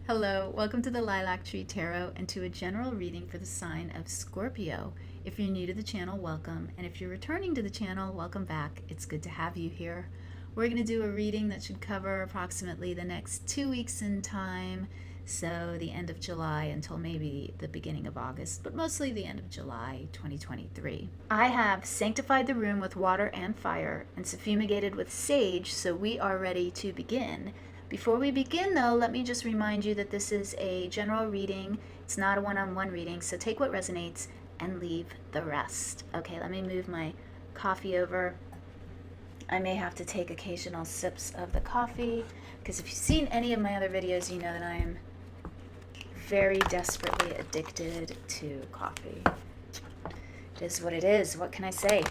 Hello, welcome to the Lilac Tree Tarot and to a general reading for the sign of Scorpio. If you're new to the channel, welcome. And if you're returning to the channel, welcome back. It's good to have you here. We're going to do a reading that should cover approximately the next 2 weeks in time. So the end of July until maybe the beginning of August, but mostly the end of July 2023. I have sanctified the room with water and fire and fumigated with sage, so we are ready to begin. Before we begin, though, let me just remind you that this is a general reading. It's not a one-on-one reading, so take what resonates and leave the rest. Okay, let me move my coffee over. I may have to take occasional sips of the coffee, because if you've seen any of my other videos, you know that I am very desperately addicted to coffee. It is what it is. What can I say?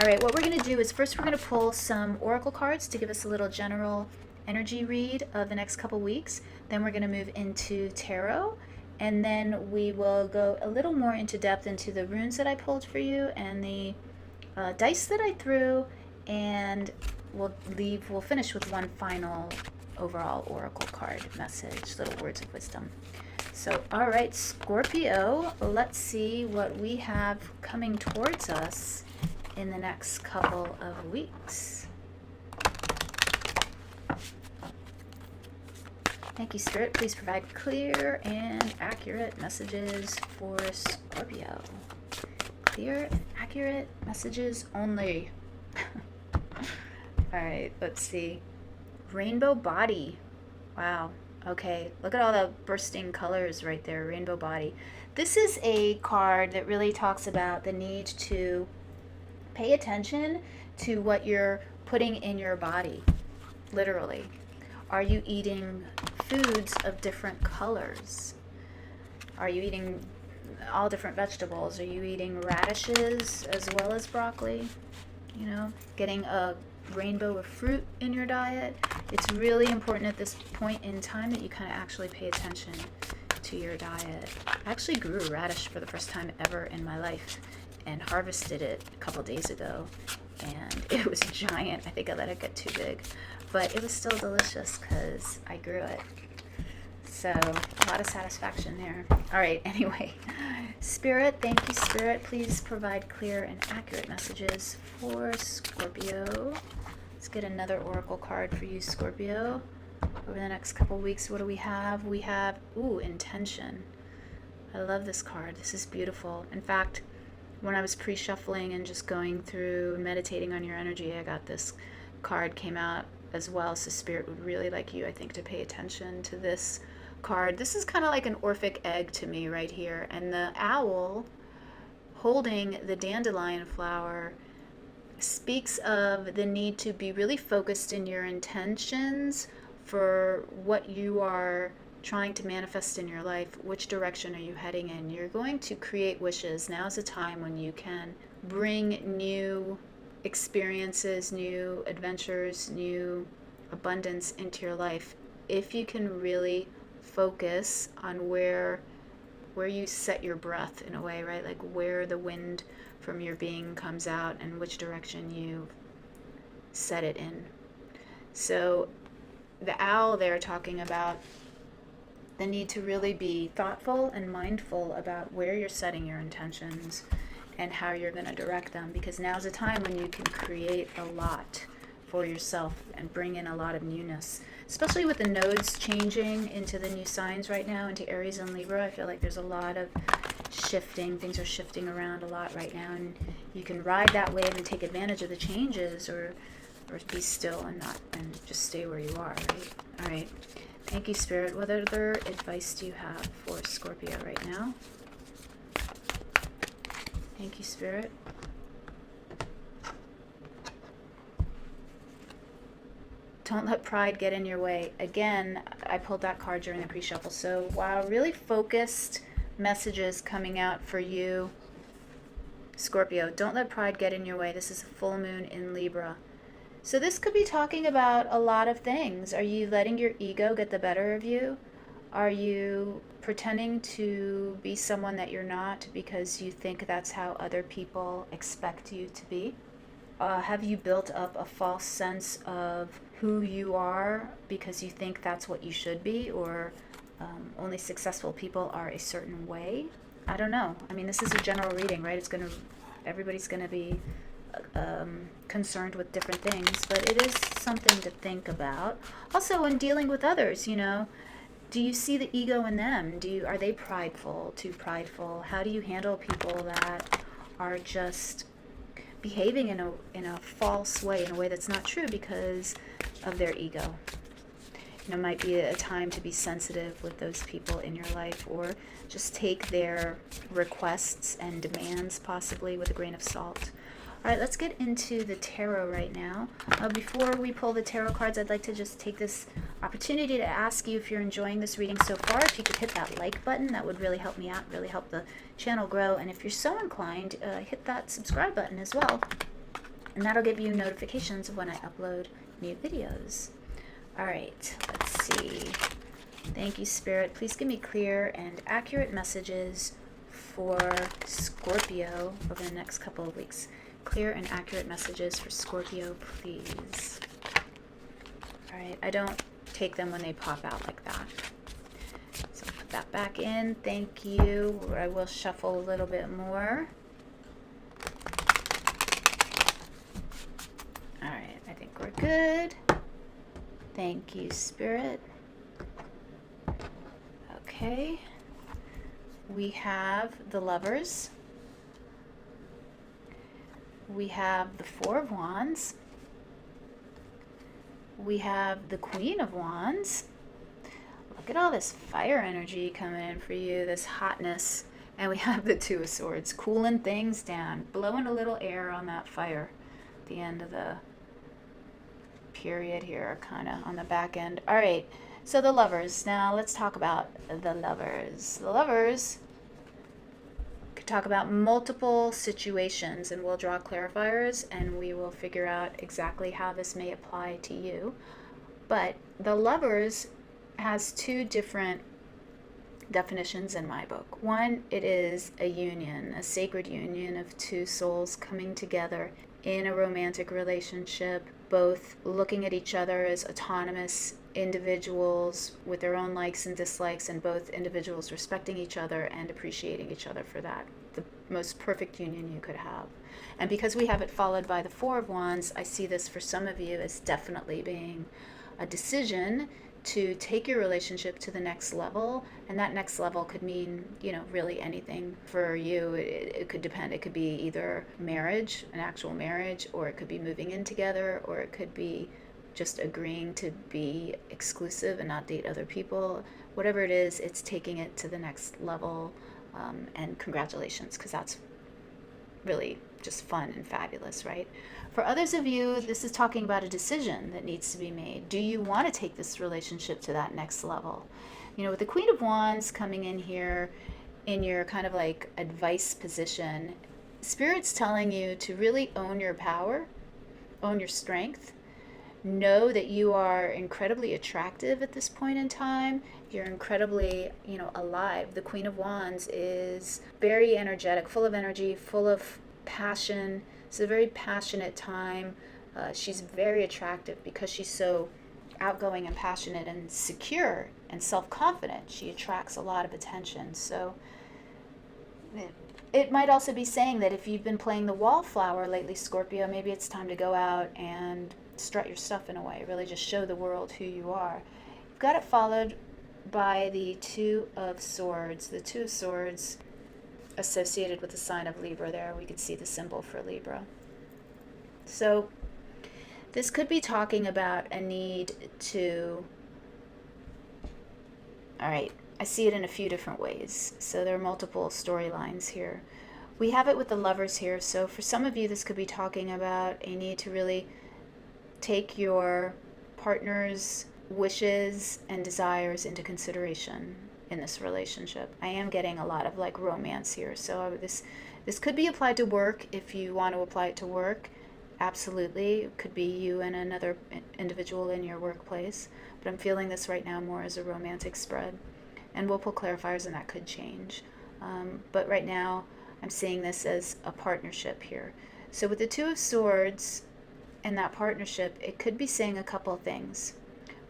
All right, what we're going to do is first we're going to pull some oracle cards to give us a little general energy read of the next couple weeks. Then we're going to move into tarot, and then we will go a little more into depth into the runes that I pulled for you and the dice that I threw, and we'll finish with one final overall oracle card message, little words of wisdom. So, all right, Scorpio, let's see what we have coming towards us in the next couple of weeks. Thank you, Spirit. Please provide clear and accurate messages for Scorpio. Clear and accurate messages only. All right, let's see. Rainbow body. Wow. Okay, look at all the bursting colors right there. Rainbow body. This is a card that really talks about the need to pay attention to what you're putting in your body, literally. Are you eating foods of different colors? Are you eating all different vegetables? Are you eating radishes as well as broccoli? You know, getting a rainbow of fruit in your diet. It's really important at this point in time that you kind of actually pay attention to your diet. I actually grew a radish for the first time ever in my life and harvested it a couple days ago, and it was giant. I think I let it get too big, but it was still delicious because I grew it. So a lot of satisfaction there. All right, anyway, Spirit, thank you, Spirit. Please provide clear and accurate messages for Scorpio. Let's get another oracle card for you, Scorpio. Over the next couple weeks, what do we have? We have, intention. I love this card. This is beautiful. In fact, when I was pre-shuffling and just going through and meditating on your energy, I got this card came out as well. So Spirit would really like you, I think, to pay attention to this card. This is kind of like an Orphic egg to me right here. And the owl holding the dandelion flower speaks of the need to be really focused in your intentions for what you are trying to manifest in your life. Which direction are you heading in? You're going to create wishes. Now's a time when you can bring new experiences, new adventures, new abundance into your life if you can really focus on where you set your breath, in a way, right? Like where the wind from your being comes out and which direction you set it in. So the owl there talking about the need to really be thoughtful and mindful about where you're setting your intentions and how you're going to direct them, because now's a time when you can create a lot for yourself and bring in a lot of newness, especially with the nodes changing into the new signs right now, into Aries and Libra. I feel like there's a lot of shifting. Things are shifting around a lot right now, and you can ride that wave and take advantage of the changes, or be still and just stay where you are, right? All right. Thank you, Spirit. What other advice do you have for Scorpio right now? Thank you, Spirit. Don't let pride get in your way. Again, I pulled that card during the pre-shuffle. So, wow, really focused messages coming out for you, Scorpio. Don't let pride get in your way. This is a full moon in Libra. So this could be talking about a lot of things. Are you letting your ego get the better of you? Are you pretending to be someone that you're not because you think that's how other people expect you to be? Have you built up a false sense of who you are because you think that's what you should be, or only successful people are a certain way. I don't know. I mean, this is a general reading, right? Everybody's gonna be concerned with different things, but it is something to think about. Also, when dealing with others, do you see the ego in them? Are they prideful, too prideful? How do you handle people that are just behaving in a false way, in a way that's not true because of their ego? Might be a time to be sensitive with those people in your life, or just take their requests and demands possibly with a grain of salt. All right, let's get into the tarot right now. Before we pull the tarot cards, I'd like to just take this opportunity to ask you if you're enjoying this reading so far. If you could hit that like button, that would really help me out, really help the channel grow. And if you're so inclined, hit that subscribe button as well. And that'll give you notifications of when I upload new videos. All right, let's see. Thank you, Spirit. Please give me clear and accurate messages for Scorpio over the next couple of weeks. Clear and accurate messages for Scorpio, please. All right, I don't take them when they pop out like that. So put that back in. Thank you. I will shuffle a little bit more. All right, I think we're good. Thank you, Spirit. Okay. We have the Lovers. We have the Four of Wands. We have the Queen of Wands. Look at all this fire energy coming in for you, this hotness. And we have the Two of Swords, cooling things down, blowing a little air on that fire at the end of the period here, kind of on the back end. All right, so the Lovers. Now let's talk about the Lovers. The Lovers could talk about multiple situations, and we'll draw clarifiers and we will figure out exactly how this may apply to you. But the Lovers has two different definitions in my book. One, it is a union, a sacred union of two souls coming together in a romantic relationship, both looking at each other as autonomous individuals with their own likes and dislikes, and both individuals respecting each other and appreciating each other for that. The most perfect union you could have. And because we have it followed by the Four of Wands, I see this for some of you as definitely being a decision to take your relationship to the next level. And that next level could mean, really anything for you. It could depend. It could be either marriage, an actual marriage, or it could be moving in together, or it could be just agreeing to be exclusive and not date other people. Whatever it is, it's taking it to the next level. And congratulations, because that's really just fun and fabulous, right? For others of you, this is talking about a decision that needs to be made. Do you want to take this relationship to that next level? With the Queen of Wands coming in here in your kind of like advice position, Spirit's telling you to really own your power, own your strength. Know that you are incredibly attractive at this point in time. You're incredibly, alive. The Queen of Wands is very energetic, full of energy, full of passion. It's a very passionate time. She's very attractive because she's so outgoing and passionate and secure and self-confident. She attracts a lot of attention. So it might also be saying that if you've been playing the wallflower lately, Scorpio, maybe it's time to go out and strut your stuff in a way, really just show the world who you are. You've got it followed by the Two of Swords. The Two of Swords associated with the sign of Libra there. We could see the symbol for Libra. So this could be talking about a need to, all right, I see it in a few different ways. So there are multiple storylines here. We have it with the Lovers here. So for some of you, this could be talking about a need to really take your partner's wishes and desires into consideration in this relationship. I am getting a lot of like romance here. So this could be applied to work if you want to apply it to work. Absolutely. It could be you and another individual in your workplace. But I'm feeling this right now more as a romantic spread. And we'll pull clarifiers and that could change. But right now I'm seeing this as a partnership here. So with the Two of Swords and that partnership, it could be saying a couple of things.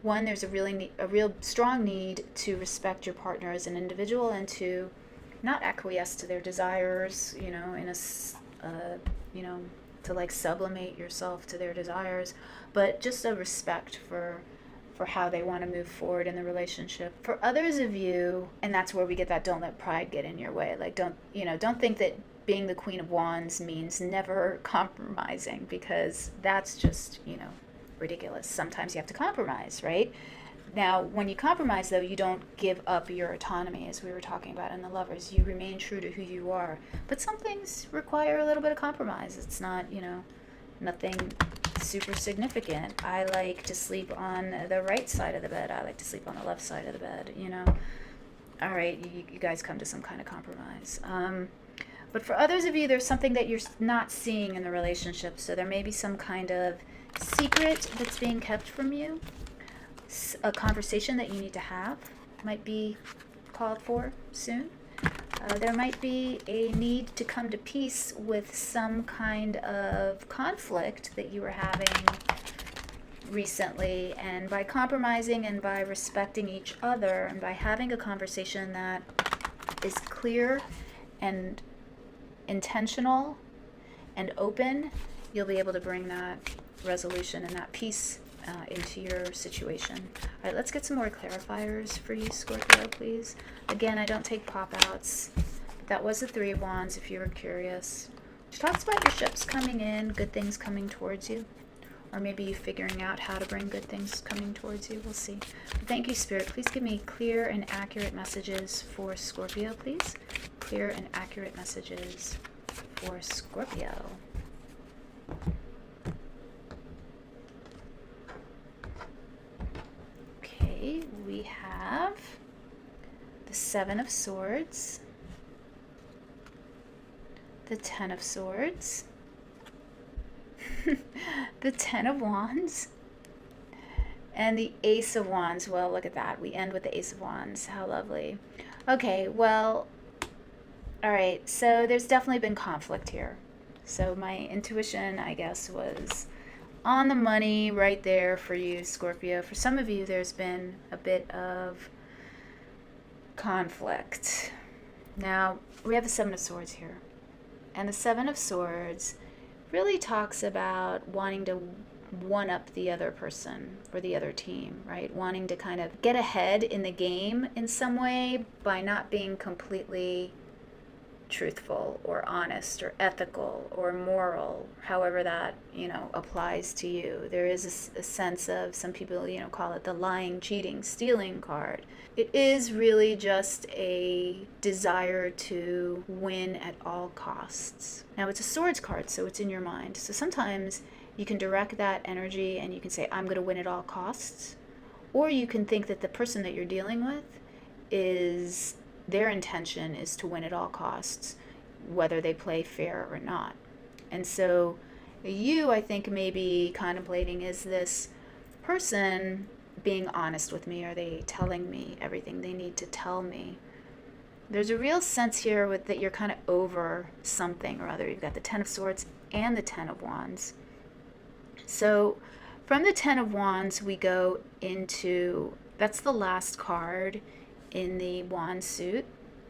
one, there's a real strong need to respect your partner as an individual and to not acquiesce to their desires, in to like sublimate yourself to their desires, but just a respect for how they want to move forward in the relationship. For others of you, and that's where we get that don't let pride get in your way. Like don't think that being the Queen of Wands means never compromising, because that's just, ridiculous. Sometimes you have to compromise, right? Now, when you compromise, though, you don't give up your autonomy, as we were talking about in the Lovers. You remain true to who you are. But some things require a little bit of compromise. It's not, nothing super significant. I like to sleep on the right side of the bed. I like to sleep on the left side of the bed, All right, you guys come to some kind of compromise. But for others of you, there's something that you're not seeing in the relationship. So there may be some kind of secret that's being kept from you. A conversation that you need to have might be called for soon. There might be a need to come to peace with some kind of conflict that you were having recently, and by compromising and by respecting each other and by having a conversation that is clear and intentional and open, you'll be able to bring that resolution and that peace into your situation. All right, let's get some more clarifiers for you, Scorpio, please. Again, I don't take pop-outs. That was the Three of Wands, if you were curious. She talks about your ships coming in, good things coming towards you. Or maybe you figuring out how to bring good things coming towards you. We'll see. But thank you, Spirit. Please give me clear and accurate messages for Scorpio, please. Clear and accurate messages for Scorpio. Okay, we have the Seven of Swords, the Ten of Swords, the Ten of Wands, and the Ace of Wands. Well, look at that. We end with the Ace of Wands. How lovely. Okay, well, all right. So there's definitely been conflict here. So my intuition, I guess, was on the money right there for you, Scorpio. For some of you, there's been a bit of conflict. Now, we have the Seven of Swords here. And the Seven of Swords really talks about wanting to one-up the other person or the other team, right? Wanting to kind of get ahead in the game in some way by not being completely truthful or honest or ethical or moral, however that, applies to you. There is a sense of, some people, call it the lying, cheating, stealing card. It is really just a desire to win at all costs. Now, it's a swords card, so it's in your mind. So sometimes you can direct that energy and you can say, I'm going to win at all costs. Or you can think that the person that you're dealing with is, their intention is to win at all costs, whether they play fair or not. And so you, I think, may be contemplating, is this person being honest with me? Are they telling me everything they need to tell me? There's a real sense here with that you're kind of over something or other. You've got the Ten of Swords and the Ten of Wands. So from the Ten of Wands, we go into, that's the last card in the wand suit,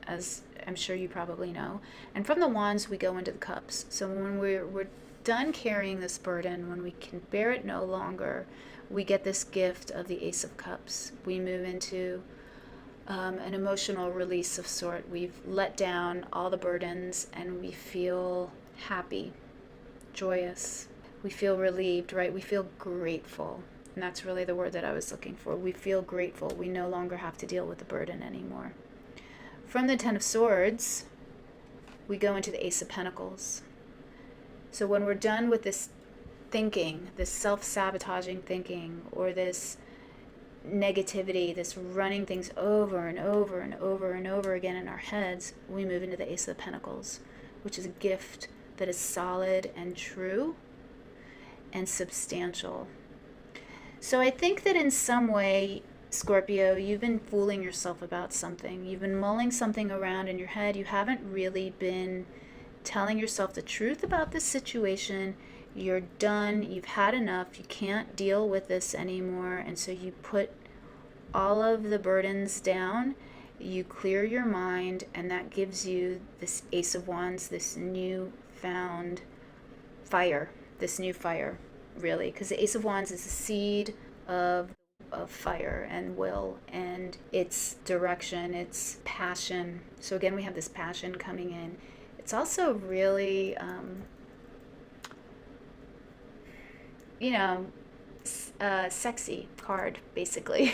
as I'm sure you probably know. And from the wands, we go into the cups. So when we're done carrying this burden, when we can bear it no longer, we get this gift of the Ace of Cups. We move into an emotional release of sort. We've let down all the burdens and we feel happy, joyous. We feel relieved, right? We feel grateful. And that's really the word that I was looking for. We feel grateful. We no longer have to deal with the burden anymore. From the Ten of Swords, we go into the Ace of Pentacles. So when we're done with this thinking, this self-sabotaging thinking, or this negativity, this running things over and over and over and over again in our heads, we move into the Ace of Pentacles, which is a gift that is solid and true and substantial. So I think that in some way, Scorpio, you've been fooling yourself about something. You've been mulling something around in your head. You haven't really been telling yourself the truth about this situation. You're done. You've had enough. You can't deal with this anymore. And so you put all of the burdens down. You clear your mind, and that gives you this Ace of Wands, this new found fire, this new fire, really. Because the Ace of Wands is the seed of fire and will, and its direction, its passion. So again, we have this passion coming in. It's also really, sexy card, basically.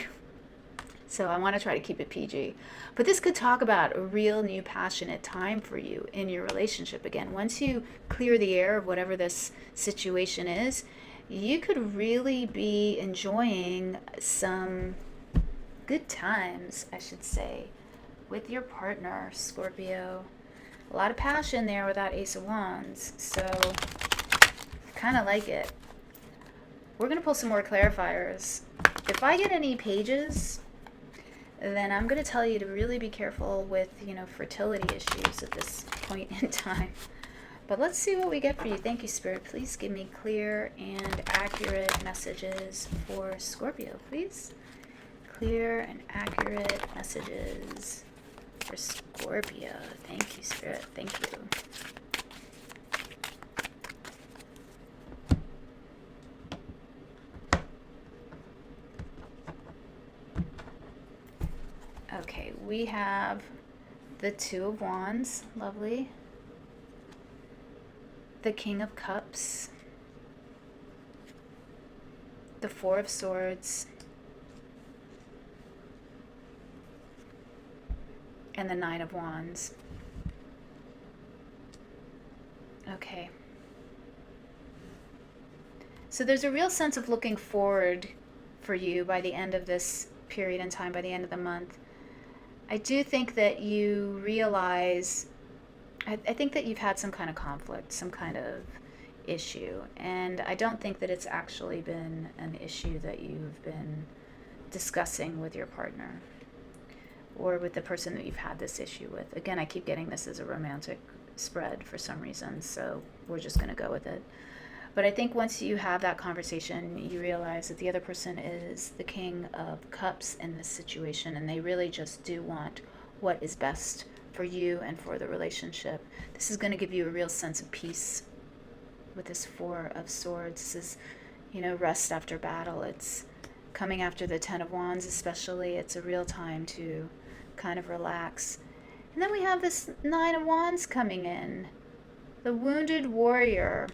So I want to try to keep it PG. But this could talk about a real new passionate time for you in your relationship. Again, once you clear the air of whatever this situation is, you could really be enjoying some good times, I should say, with your partner, Scorpio. A lot of passion there with that Ace of Wands. So I kind of like it. We're going to pull some more clarifiers. If I get any pages, then I'm going to tell you to really be careful with, fertility issues at this point in time. But let's see what we get for you. Thank you, Spirit. Please give me clear and accurate messages for Scorpio, please. Clear and accurate messages for Scorpio. Thank you, Spirit. Thank you. Okay, we have the Two of Wands, lovely. The King of Cups. The Four of Swords. And the Nine of Wands. Okay. So there's a real sense of looking forward for you by the end of this period in time, by the end of the month. I do think that you realize, I think that you've had some kind of conflict, some kind of issue, and I don't think that it's actually been an issue that you've been discussing with your partner or with the person that you've had this issue with. Again, I keep getting this as a romantic spread for some reason, so we're just going to go with it. But I think once you have that conversation, you realize that the other person is the King of Cups in this situation, and they really just do want what is best for you and for the relationship. This is going to give you a real sense of peace with this Four of Swords. This is, rest after battle. It's coming after the Ten of Wands especially. It's a real time to kind of relax. And then we have this Nine of Wands coming in. The Wounded Warrior.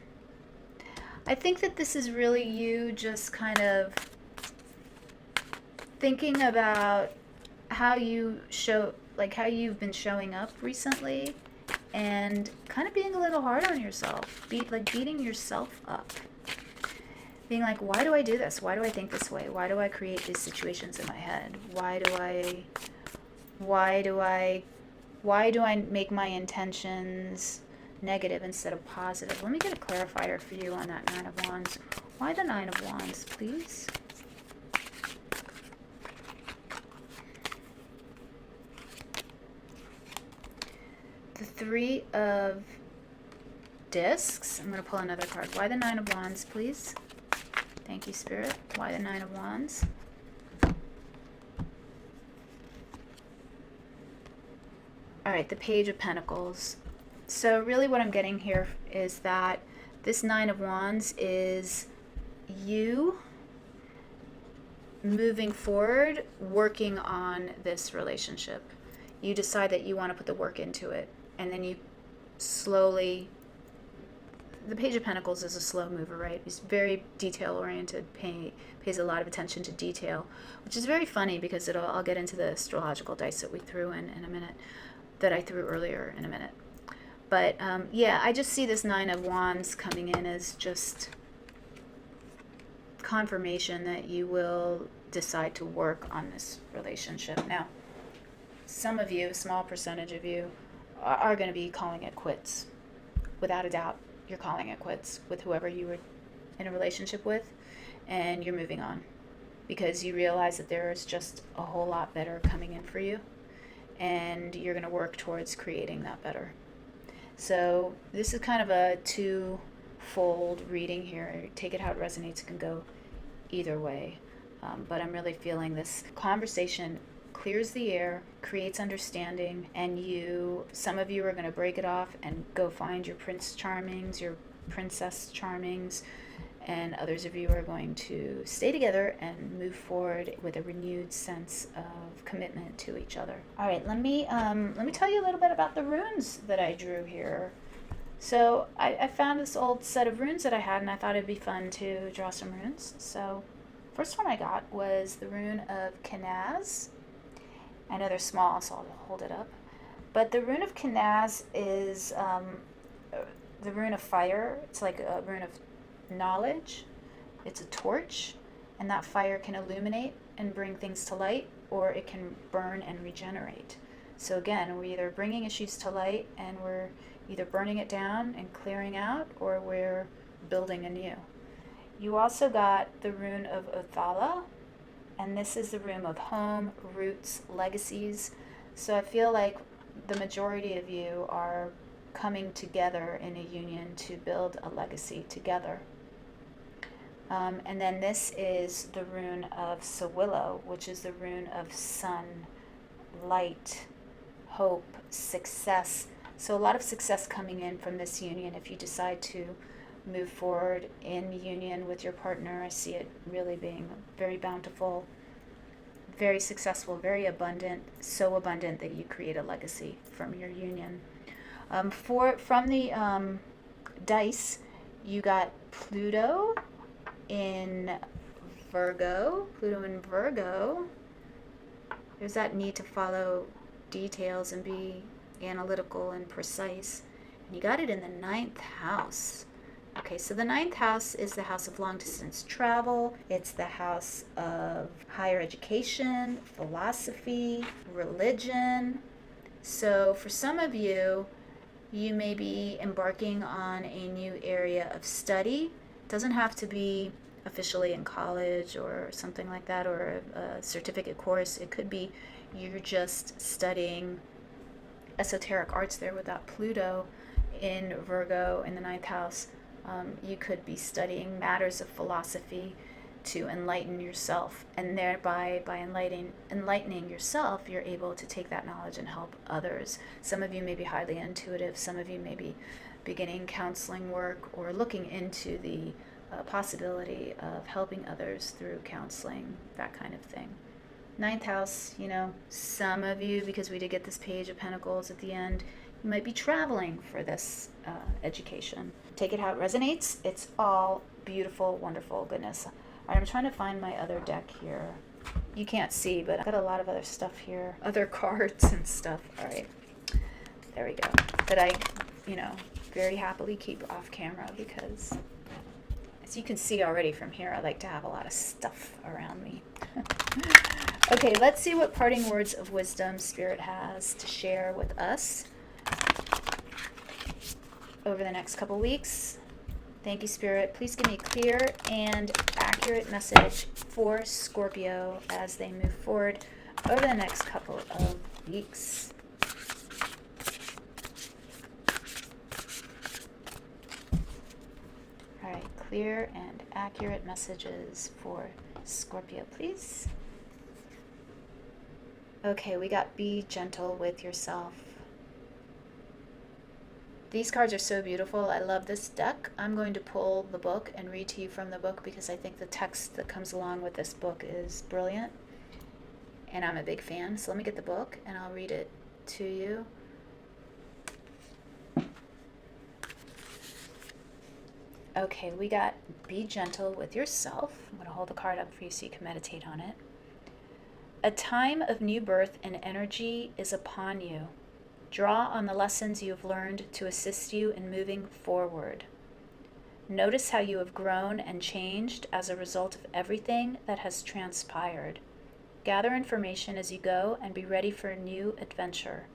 I think that this is really you just kind of thinking about how you how you've been showing up recently, and kind of being a little hard on yourself, beating yourself up, being like, why do I do this? Why do I think this way? Why do I create these situations in my head? Why do I make my intentions negative instead of positive? Let me get a clarifier for you on that Nine of Wands. Why the Nine of Wands, please? The Three of Discs. I'm going to pull another card. Why the Nine of Wands, please? Thank you, Spirit. Why the Nine of Wands? All right, the Page of Pentacles. So really what I'm getting here is that this Nine of Wands is you moving forward, working on this relationship. You decide that you want to put the work into it, and then you slowly, the Page of Pentacles is a slow mover, right? He's very detail-oriented, pays a lot of attention to detail, which is very funny because I'll get into the astrological dice that we threw in a minute, that I threw earlier in a minute. But yeah, I just see this Nine of Wands coming in as just confirmation that you will decide to work on this relationship. Now, some of you, a small percentage of you, are going to be calling it quits. Without a doubt, you're calling it quits with whoever you were in a relationship with, and you're moving on because you realize that there is just a whole lot better coming in for you, and you're going to work towards creating that better. So this is kind of a fold reading here. Take it how it resonates. It can go either way. But I'm really feeling this conversation clears the air, creates understanding, and some of you are going to break it off and go find your Prince Charmings, your Princess Charmings, and others of you are going to stay together and move forward with a renewed sense of commitment to each other. All right, let me tell you a little bit about the runes that I drew here. So I found this old set of runes that I had, and I thought it'd be fun to draw some runes. So first one I got was the rune of Kenaz. I know they're small, so I'll hold it up. But the rune of Kenaz is the rune of fire. It's like a rune of knowledge. It's a torch, and that fire can illuminate and bring things to light, or it can burn and regenerate. So again, we're either bringing issues to light and we're either burning it down and clearing out, or we're building anew. You also got the rune of Othala, and this is the rune of home, roots, legacies. So I feel like the majority of you are coming together in a union to build a legacy together. And then this is the rune of Sawillo, which is the rune of sun, light, hope, success. So a lot of success coming in from this union. If you decide to move forward in union with your partner, I see it really being very bountiful, very successful, very abundant, so abundant that you create a legacy from your union. From the dice, you got Pluto in Virgo. There's that need to follow details and be analytical and precise. And you got it in the 9th house. Okay, so the 9th house is the house of long distance travel. It's the house of higher education, philosophy, religion. So for some of you, you may be embarking on a new area of study. It doesn't have to be officially in college or something like that, or a certificate course. It could be you're just studying esoteric arts there with that Pluto in Virgo in the 9th house. You could be studying matters of philosophy to enlighten yourself, and thereby by enlightening yourself, you're able to take that knowledge and help others. Some of you may be highly intuitive. Some of you may be beginning counseling work or looking into the possibility of helping others through counseling, that kind of thing. 9th house, some of you, because we did get this Page of Pentacles at the end, you might be traveling for this education. Take it how it resonates. It's all beautiful, wonderful goodness. All right, I'm trying to find my other deck here. You can't see, but I've got a lot of other stuff here, other cards and stuff. All right, there we go. That I, very happily keep off camera because, as you can see already from here, I like to have a lot of stuff around me. Okay, let's see what parting words of wisdom Spirit has to share with us over the next couple weeks. Thank you, Spirit. Please give me a clear and accurate message for Scorpio as they move forward over the next couple of weeks. All right, clear and accurate messages for Scorpio, please. Okay, we got be gentle with yourself. These cards are so beautiful. I love this deck. I'm going to pull the book and read to you from the book because I think the text that comes along with this book is brilliant. And I'm a big fan. So let me get the book and I'll read it to you. Okay, we got be gentle with yourself. I'm going to hold the card up for you so you can meditate on it. A time of new birth and energy is upon you. Draw on the lessons you have learned to assist you in moving forward. Notice how you have grown and changed as a result of everything that has transpired. Gather information as you go and be ready for a new adventure.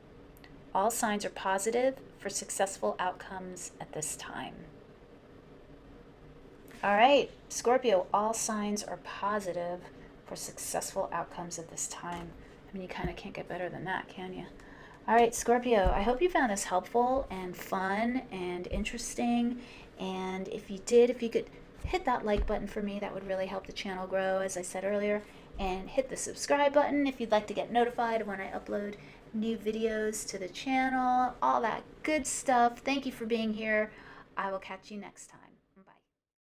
All signs are positive for successful outcomes at this time. All right, Scorpio, all signs are positive for successful outcomes at this time. I mean, you kind of can't get better than that, can you? All right, Scorpio, I hope you found this helpful and fun and interesting. And if you did, if you could hit that like button for me, that would really help the channel grow, as I said earlier. And hit the subscribe button if you'd like to get notified when I upload new videos to the channel. All that good stuff. Thank you for being here. I will catch you next time.